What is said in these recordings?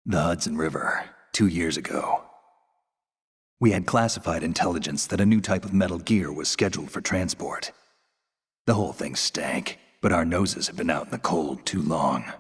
The Hudson River, 2 years ago. We had classified intelligence that a new type of metal gear was scheduled for transport. The whole thing stank, but our noses had been out in the cold too long.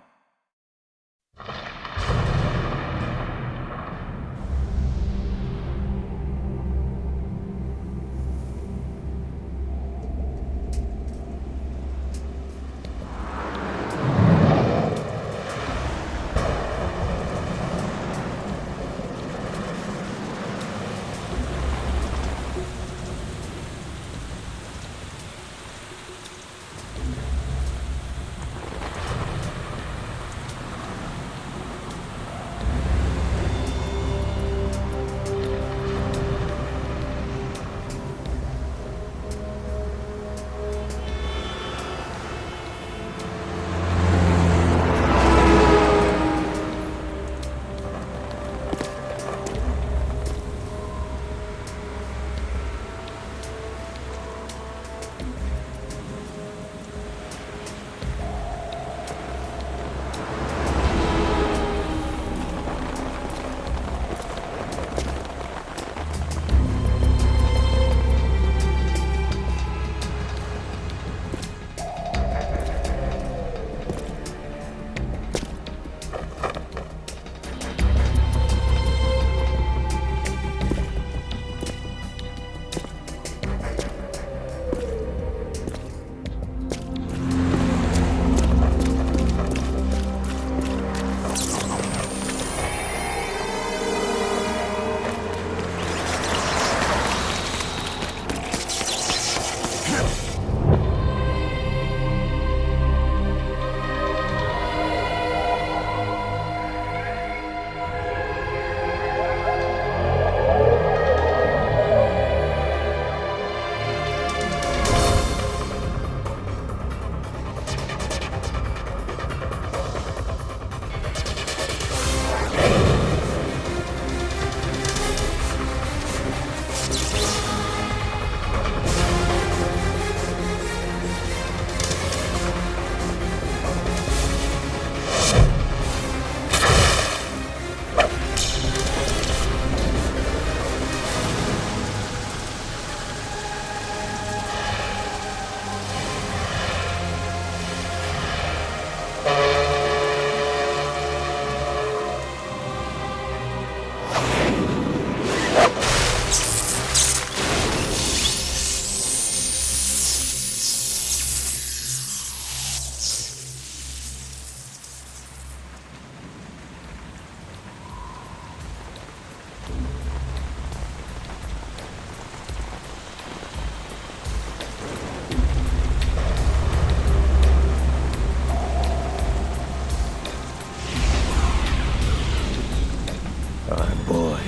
Our boy,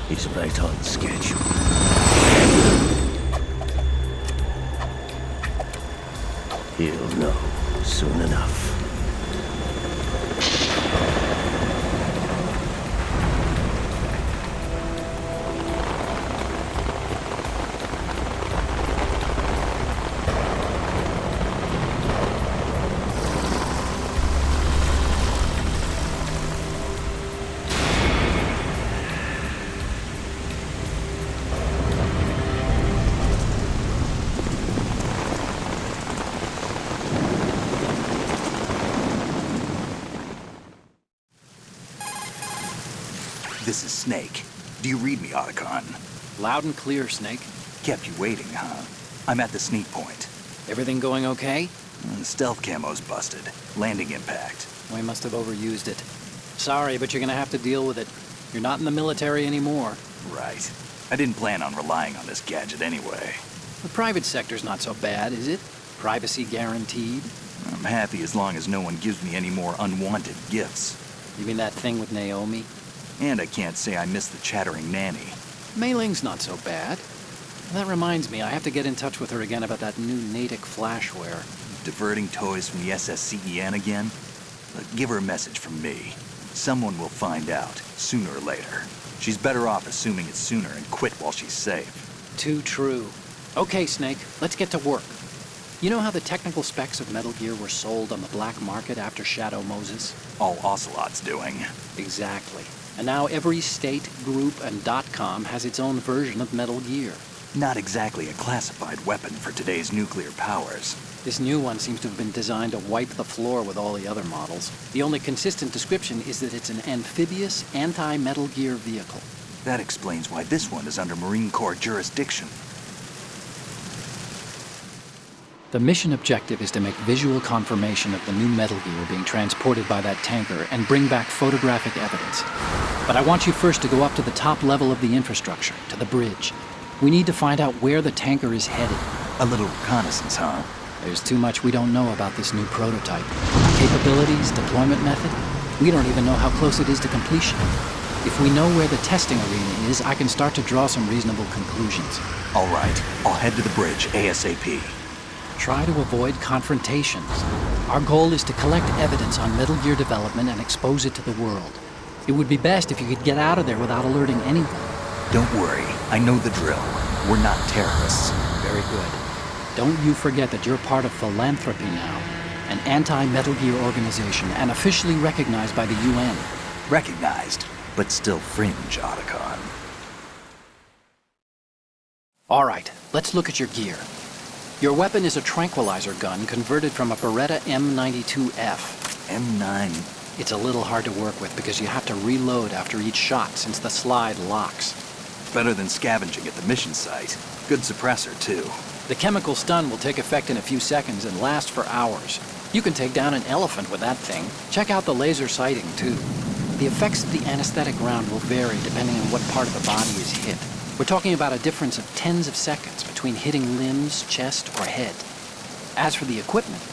he's right on schedule. He'll know soon enough. This is Snake. Do you read me, Otacon? Loud and clear, Snake. Kept you waiting, huh? I'm at the sneak point. Everything going okay? Stealth camo's busted. Landing impact. We must have overused it. Sorry, but you're gonna have to deal with it. You're not in the military anymore. Right. I didn't plan on relying on this gadget anyway. The private sector's not so bad, is it? Privacy guaranteed. I'm happy as long as no one gives me any more unwanted gifts. You mean that thing with Naomi? And I can't say I miss the chattering nanny. Mei Ling's not so bad. That reminds me, I have to get in touch with her again about that new Natick flashware. Diverting toys from the SSCEN again? Look, give her a message from me. Someone will find out, sooner or later. She's better off assuming it's sooner and quit while she's safe. Too true. Okay, Snake, let's get to work. You know how the technical specs of Metal Gear were sold on the black market after Shadow Moses? All Ocelot's doing. Exactly. And now every state, group, and .com has its own version of Metal Gear. Not exactly a classified weapon for today's nuclear powers. This new one seems to have been designed to wipe the floor with all the other models. The only consistent description is that it's an amphibious, anti-Metal Gear vehicle. That explains why this one is under Marine Corps jurisdiction. The mission objective is to make visual confirmation of the new Metal Gear being transported by that tanker and bring back photographic evidence. But I want you first to go up to the top level of the infrastructure, to the bridge. We need to find out where the tanker is headed. A little reconnaissance, huh? There's too much we don't know about this new prototype. Capabilities, deployment method. We don't even know how close it is to completion. If we know where the testing arena is, I can start to draw some reasonable conclusions. All right, I'll head to the bridge ASAP. Try to avoid confrontations. Our goal is to collect evidence on Metal Gear development and expose it to the world. It would be best if you could get out of there without alerting anyone. Don't worry, I know the drill. We're not terrorists. Very good. Don't you forget that you're part of Philanthropy now, an anti-Metal Gear organization and officially recognized by the UN. Recognized, but still fringe, Otacon. All right, let's look at your gear. Your weapon is a tranquilizer gun converted from a Beretta M92F. M9. It's a little hard to work with because you have to reload after each shot since the slide locks. Better than scavenging at the mission site. Good suppressor, too. The chemical stun will take effect in a few seconds and last for hours. You can take down an elephant with that thing. Check out the laser sighting, too. The effects of the anesthetic round will vary depending on what part of the body is hit. We're talking about a difference of tens of seconds between hitting limbs, chest, or head. As for the equipment...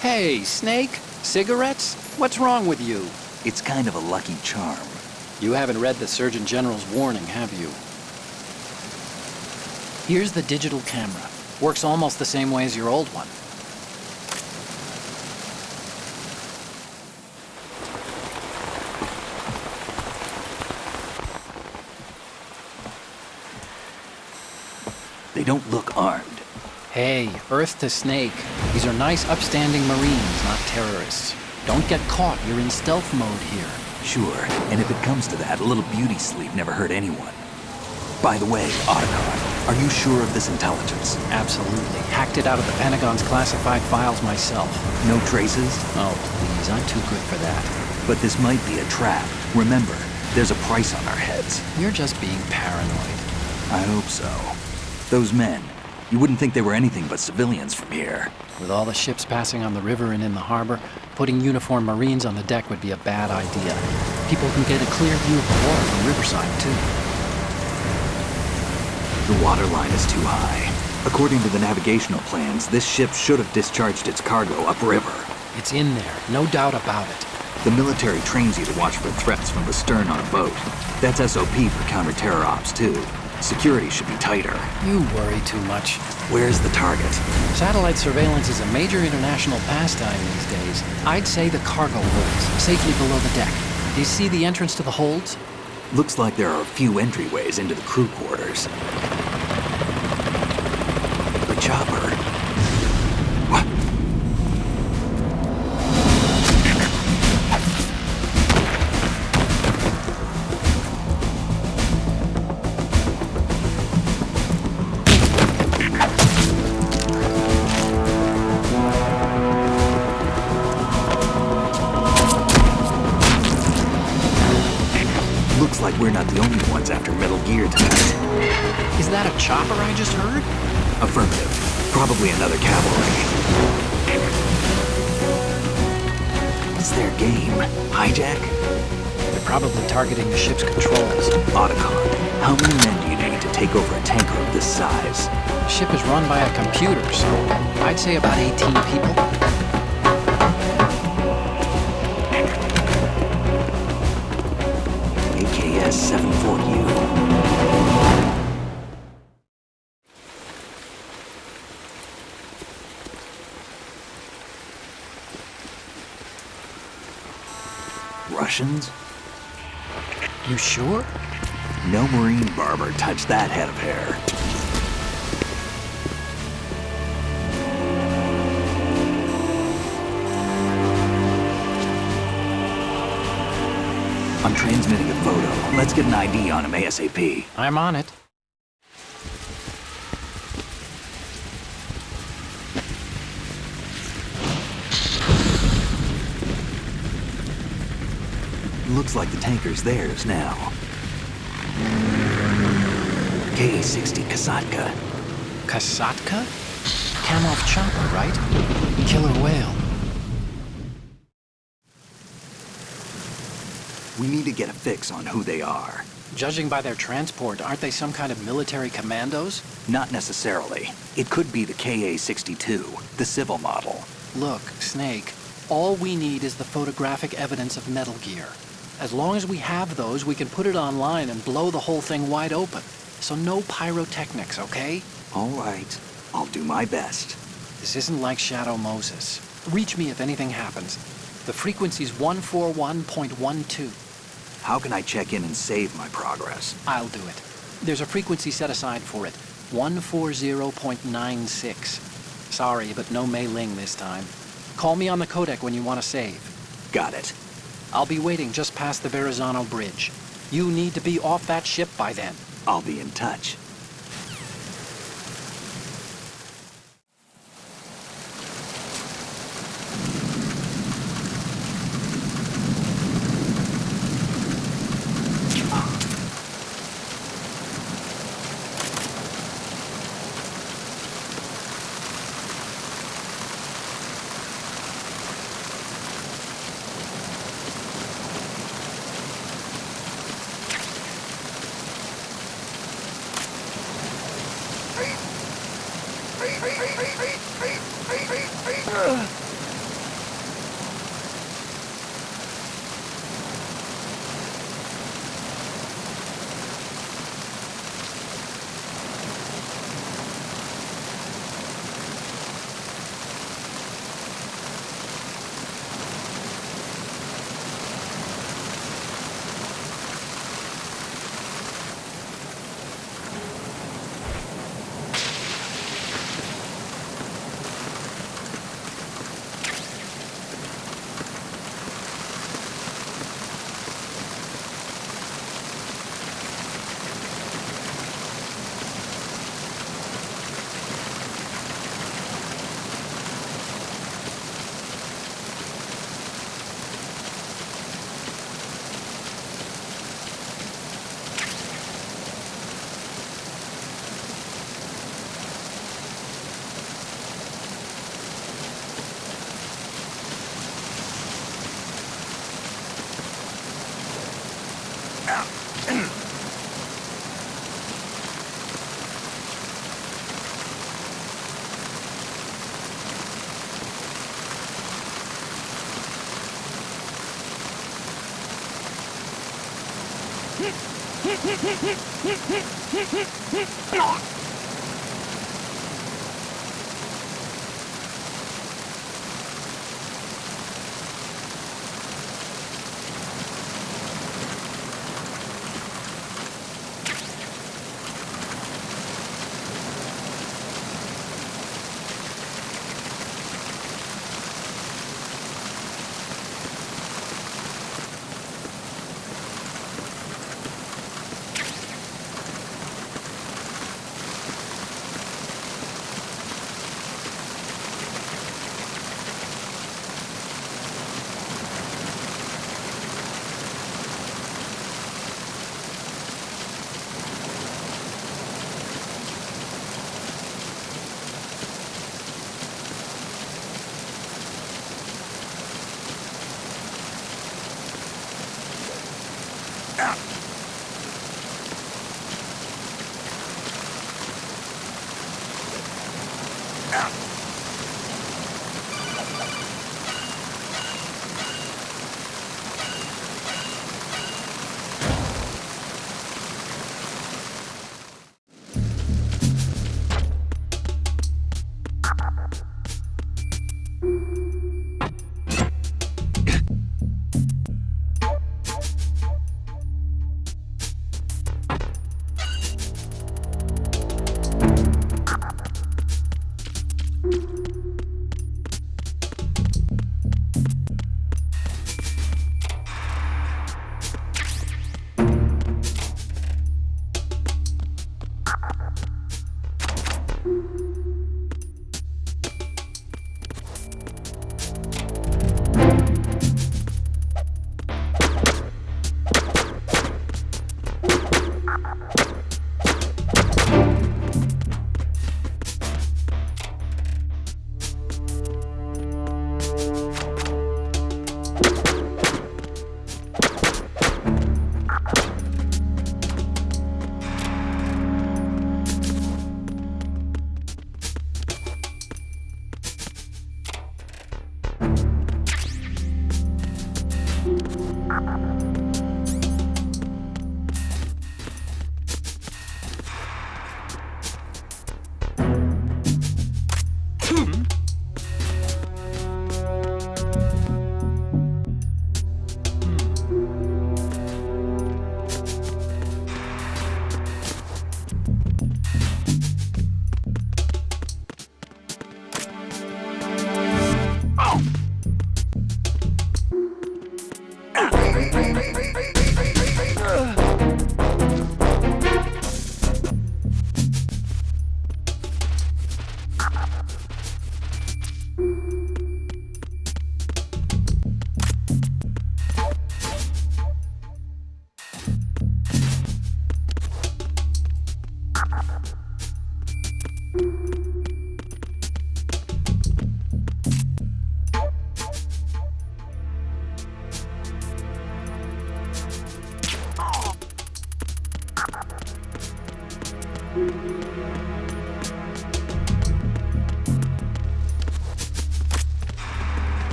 Hey, Snake! Cigarettes? What's wrong with you? It's kind of a lucky charm. You haven't read the Surgeon General's warning, have you? Here's the digital camera. Works almost the same way as your old one. They don't look armed. Hey, Earth to Snake. These are nice, upstanding Marines, not terrorists. Don't get caught. You're in stealth mode here. Sure, and if it comes to that, a little beauty sleep never hurt anyone. By the way, Otacon, are you sure of this intelligence? Absolutely. Hacked it out of the Pentagon's classified files myself. No traces? Oh, please. I'm too good for that. But this might be a trap. Remember, there's a price on our heads. You're just being paranoid. I hope so. Those men, you wouldn't think they were anything but civilians from here. With all the ships passing on the river and in the harbor, putting uniformed Marines on the deck would be a bad idea. People can get a clear view of the water from Riverside, too. The water line is too high. According to the navigational plans, this ship should have discharged its cargo upriver. It's in there, no doubt about it. The military trains you to watch for threats from the stern on a boat. That's SOP for counter-terror ops, too. Security should be tighter. You worry too much. Where's the target? Satellite surveillance is a major international pastime these days. I'd say the cargo holds, safely below the deck. Do you see the entrance to the holds? Looks like there are a few entryways into the crew quarters. The chopper. What? Looks like we're not the only ones after Metal Gear tonight. Is that a chopper I just heard? Affirmative. Probably another cavalry. What's their game? Hijack? They're probably targeting the ship's controls. Otacon, how many men do you need to take over a tanker of this size? The ship is run by a computer, so I'd say about 18 people. AKS 74U. Russians? You sure? No Marine barber touched that head of hair. I'm transmitting a photo. Let's get an ID on him ASAP. I'm on it. Looks like the tanker's theirs now. Ka-60 Kasatka. Kasatka? Kamov chopper, right? Killer whale. We need to get a fix on who they are. Judging by their transport, aren't they some kind of military commandos? Not necessarily. It could be the Ka-62, the civil model. Look, Snake, all we need is the photographic evidence of Metal Gear. As long as we have those, we can put it online and blow the whole thing wide open. So no pyrotechnics, okay? All right. I'll do my best. This isn't like Shadow Moses. Reach me if anything happens. The frequency's 141.12. How can I check in and save my progress? I'll do it. There's a frequency set aside for it. 140.96. Sorry, but no Mei Ling this time. Call me on the codec when you want to save. Got it. I'll be waiting just past the Verrazano Bridge. You need to be off that ship by then. I'll be in touch.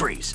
Freeze.